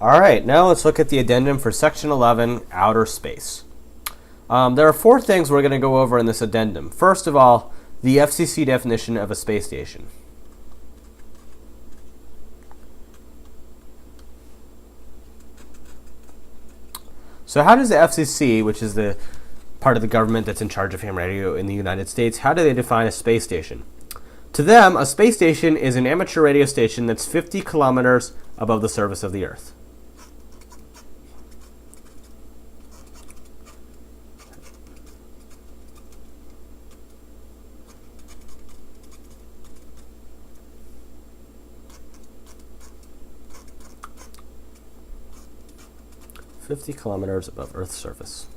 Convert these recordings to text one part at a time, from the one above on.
All right, now let's look at the addendum for section 11, outer space. There are four things we're going to go over in this addendum. First of all, the FCC definition of a space station. So how does the FCC, which is the part of the government that's in charge of ham radio in the United States, how do they define a space station? To them, a space station is an amateur radio station that's 50 kilometers above the surface of the Earth. Kilometers above Earth's surface.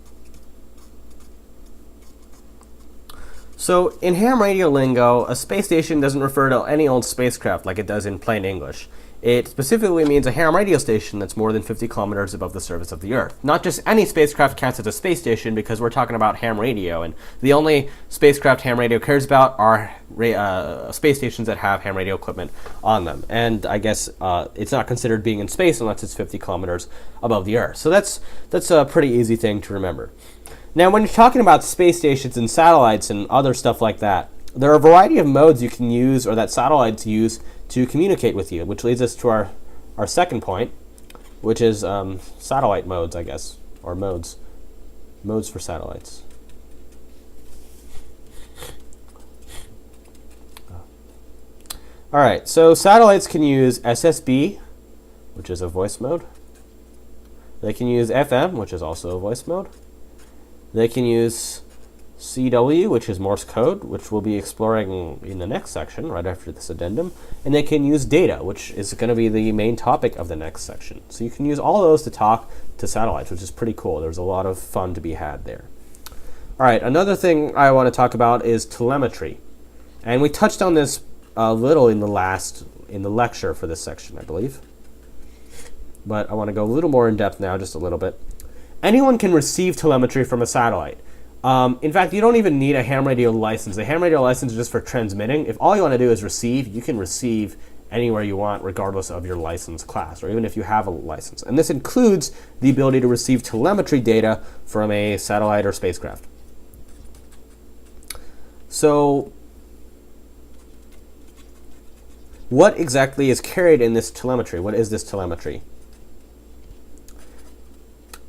So in ham radio lingo, a space station doesn't refer to any old spacecraft like it does in plain English. It specifically means a ham radio station that's more than 50 kilometers above the surface of the Earth. Not just any spacecraft counts as a space station, because we're talking about ham radio, and the only spacecraft ham radio cares about are space stations that have ham radio equipment on them. And I guess it's not considered being in space unless it's 50 kilometers above the Earth. So that's a pretty easy thing to remember. Now, when you're talking about space stations and satellites and other stuff like that, there are a variety of modes you can use, or that satellites use, to communicate with you, which leads us to our second point, which is satellite modes, I guess, or modes for satellites. All right, so satellites can use SSB, which is a voice mode. They can use FM, which is also a voice mode. They can use CW, which is Morse code, which we'll be exploring in the next section right after this addendum. And they can use data, which is going to be the main topic of the next section. So you can use all those to talk to satellites, which is pretty cool. There's a lot of fun to be had there. All right, another thing I want to talk about is telemetry. And we touched on this a little in the lecture for this section, I believe. But I want to go a little more in depth now, just a little bit. Anyone can receive telemetry from a satellite. In fact, you don't even need a ham radio license. The ham radio license is just for transmitting. If all you want to do is receive, you can receive anywhere you want, regardless of your license class, or even if you have a license. And this includes the ability to receive telemetry data from a satellite or spacecraft. So, what exactly is carried in this telemetry? What is this telemetry?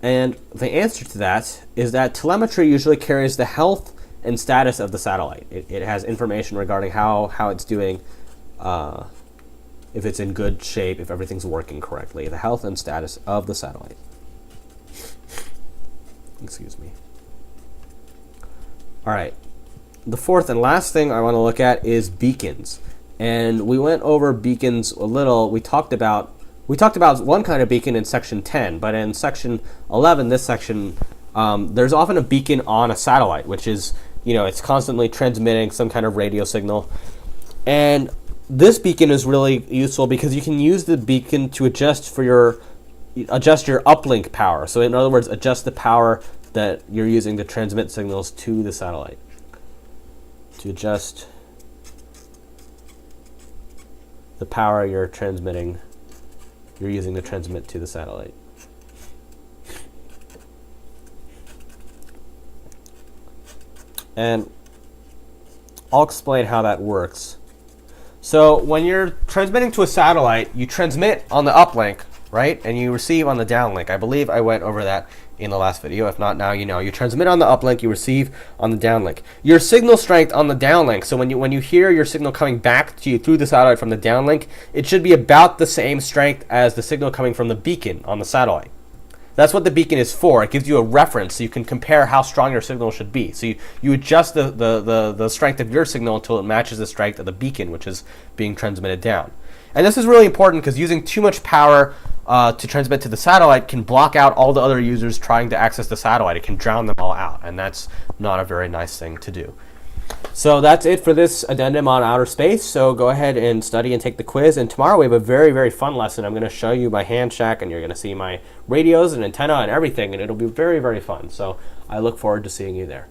And the answer to that is that telemetry usually carries the health and status of the satellite. It has information regarding how it's doing, if it's in good shape, if everything's working correctly, the health and status of the satellite. Excuse me. All right. The fourth and last thing I want to look at is beacons. And we went over beacons a little. We talked about one kind of beacon in section 10, but in section 11, this section, there's often a beacon on a satellite, which is, it's constantly transmitting some kind of radio signal. And this beacon is really useful because you can use the beacon to adjust your uplink power. So in other words, adjust the power that you're using to transmit signals to the satellite. To adjust the power you're using to transmit to the satellite. And I'll explain how that works. So when you're transmitting to a satellite, you transmit on the uplink, right? And you receive on the downlink. I believe I went over that in the last video. If not, now you know. You transmit on the uplink, you receive on the downlink. Your signal strength on the downlink, so when you hear your signal coming back to you through the satellite from the downlink, it should be about the same strength as the signal coming from the beacon on the satellite. That's what the beacon is for. It gives you a reference so you can compare how strong your signal should be. So you adjust the strength of your signal until it matches the strength of the beacon, which is being transmitted down. And this is really important because using too much power to transmit to the satellite can block out all the other users trying to access the satellite. It can drown them all out, and that's not a very nice thing to do. So that's it for this addendum on outer space. So go ahead and study and take the quiz. And tomorrow we have a very, very fun lesson. I'm going to show you my hand shack, and you're going to see my radios and antenna and everything, and it'll be very, very fun. So I look forward to seeing you there.